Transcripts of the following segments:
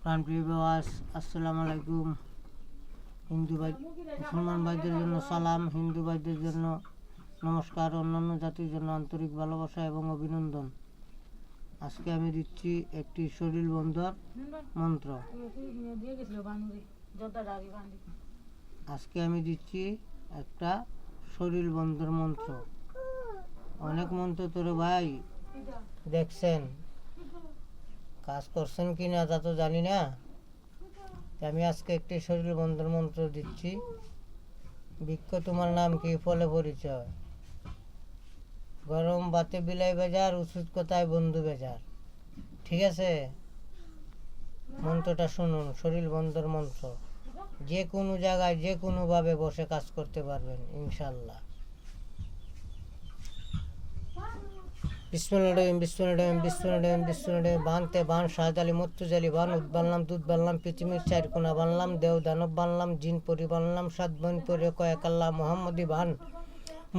প্রাণপ্রিয় বিওয়ার্স, আসসালামু আলাইকুম। হিন্দু ভাই মুসলমান ভাইদের জন্য সালাম, হিন্দু ভাইদের জন্য নমস্কার, অন্যান্য জাতির জন্য আন্তরিক ভালোবাসা এবং অভিনন্দন। আজকে আমি দিচ্ছি একটি শরীর বন্ধর মন্ত্র। আজকে আমি দিচ্ছি একটা শরীর বন্ধর মন্ত্র। অনেক মন্ত্র তোরে ভাই দেখছেন, কাজ করছেন কি না তা তো জানি না। আমি আজকে একটি শরীর বন্ধর মন্ত্র দিচ্ছি। বৃক্ষ তোমার নাম কি, ফলে পরিচয়, গরম বাতে বিলাই বেজার, ওষুধ কোথায় বন্ধু বেজার। ঠিক আছে, মন্ত্রটা শুনুন। শরীর বন্ধর মন্ত্র, যে কোনো জায়গায় যে কোনোভাবে বসে কাজ করতে পারবেন ইনশাল্লাহ। বিসমিল্লাহির বিসমিল্লাহির বানতে বান, শাহজালি মত্তুজালি বান, উদ বানলাম, দুধ বানলাম, পৃথিবীর চার কোনা বানলাম, দেও দানব বানলাম, জিন পরি বানলাম, সাত বন পরে কয়েক আল্লাহ মোহাম্মদী বান,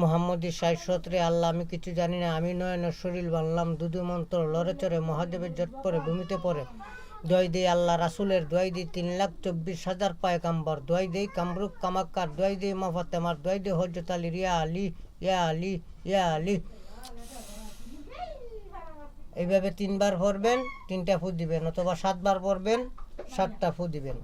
মোহাম্মদী শাশ্বত্রে আল্লাহ আমি কিছু জানি না, আমি নয়নের শরীর বানলাম, দুদু মন্ত্র লড়ে চড়ে মহাদেবের জট পরে ভূমিতে পড়ে, দোয়াই দেই আল্লাহ রাসুলের, দোয়াই দিই 3,24,000 পায়গাম্বর, দোয়াই দেই কামরুক কামাক্কার, দোয়াই দেই মা ফাতেমার, দোয়াই দেই হযরত আলীর, ইয়া আলী ইয়া আলী ইয়া আলী। এইভাবে 3 বার পড়বেন, 3টা ফু দিবেন, অথবা 7 বার পড়বেন, 7টা ফু দিবেন।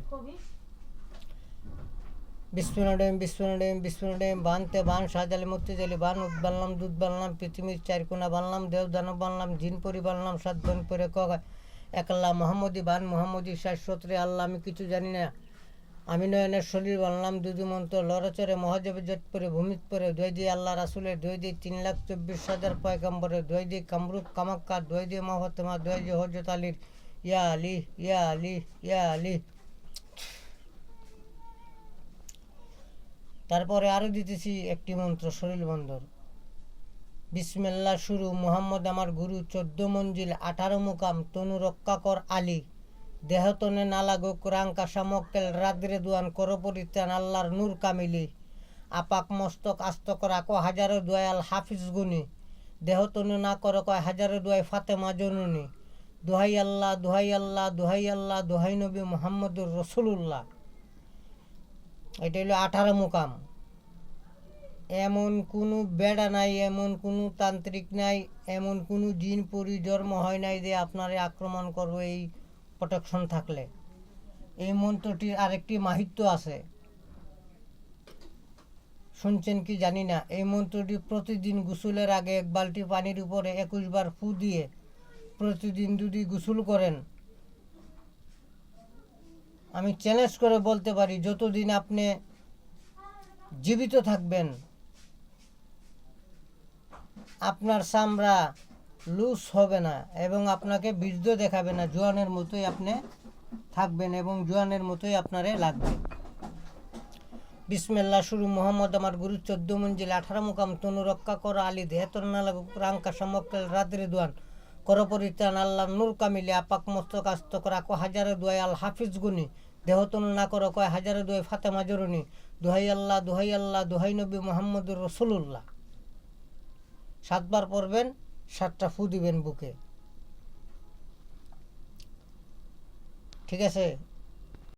বিসমিল্লাহির বানতে বান, শাহজালি মত্তুজালি বান, উদ বানলাম, দুধ বানলাম, পৃথিবীর চার কোনা বানলাম, দেও দানব বানলাম, জিন পরি বানলাম, 7 বন পরে এক আল্লাহ মোহাম্মদী বান, মোহাম্মদী শাশ্বত্রে আল্লাহ আমি কিছু জানি না, আমি নয়নের শরীর বানলাম, দুদু মন্ত্র লড়াচড়ে মহাদেবের জট পরে ভূমিত পরে, দোয়াই দিয়ে আল্লাহ রাসুলের, দোয়াই দিয়ে 3,24,000 পয়গম্বরের, দোয়াই দিয়ে কামরুক কামাক্কার, দোয়াই দিয়ে মা ফাতেমা, দোয়াই দিয়ে হযরত আলীর, ইয়া আলী ইয়া আলী ইয়া আলী। তারপরে আরও দিতেছি একটি মন্ত্র শরীর বন্ধর। বিসমিল্লাহ শুরু, মুহাম্মদ আমার গুরু, 14 মঞ্জিল 18 মুকাম, তনু রক্ষা কর আলী, দেহতনে না লাগুক রাঙ্কা সামক্কেল, রাদ্রে দুয়ান কর পরিত্রাণ আল্লাহর নূর কামিলি, আপাক মস্তক আস্তক রাখো হাজারো দোয়াল হাফিজ গুনি, দেহতনে না করো কয় হাজারো দোয়াই ফাতেমা জননী, দোহাই আল্লাহ দোহাই আল্লাহ দোহাই আল্লাহ, দোহাই নবী মোহাম্মদুর রসুল্লাহ। এটা হলো 18 মুকাম। এমন কোনো বেড়া নাই, এমন কোনো তান্ত্রিক নাই, এমন কোনো জিন পরি জন্ম হয় নাই যে আপনারে আক্রমণ করবে এই প্রোটেকশন থাকলে। এই মন্ত্রটির আরেকটি মাহাত্ম্য আছে, শুনছেন কি জানি না। এই মন্ত্রটি প্রতিদিন গোসলের আগে 1 বালতি পানির উপরে 21 বার ফু দিয়ে প্রতিদিন যদি গোসল করেন, আমি চ্যালেঞ্জ করে বলতে পারি যতদিন আপনি জীবিত থাকবেন আপনার চামড়া লুজ হবে না এবং আপনাকে বীর্য দেখাবে না, জোয়ানের মতোই আপনি থাকবেন এবং জোয়ানের মতোই আপনারে লাগবে। বিসমিল্লাহ শুরু, মোহাম্মদ আমার গুরু, 14 মঞ্জিল 18 মুকাম, তনু রক্ষা কর আলী, দেহতর না লাগুক রাঙ্কা সামক্কেল, রাদ্রে দুয়ান কর পরিত্রাণ আল্লাহ নূর কামিলে, আপাক মস্তক আস্তক রাখো হাজারো দোয়াই আল হাফিজ গুনি, দেহতন না করো কয় হাজারো দোয়াই ফাতেমা জরুনি, দোহাই আল্লাহ দোহাই আল্লাহ দোহাই নবী মোহাম্মদুর রসুল্লাহ। 7 বার পড়বেন, 7টা ফু দিবেন বুকে। ঠিক আছে।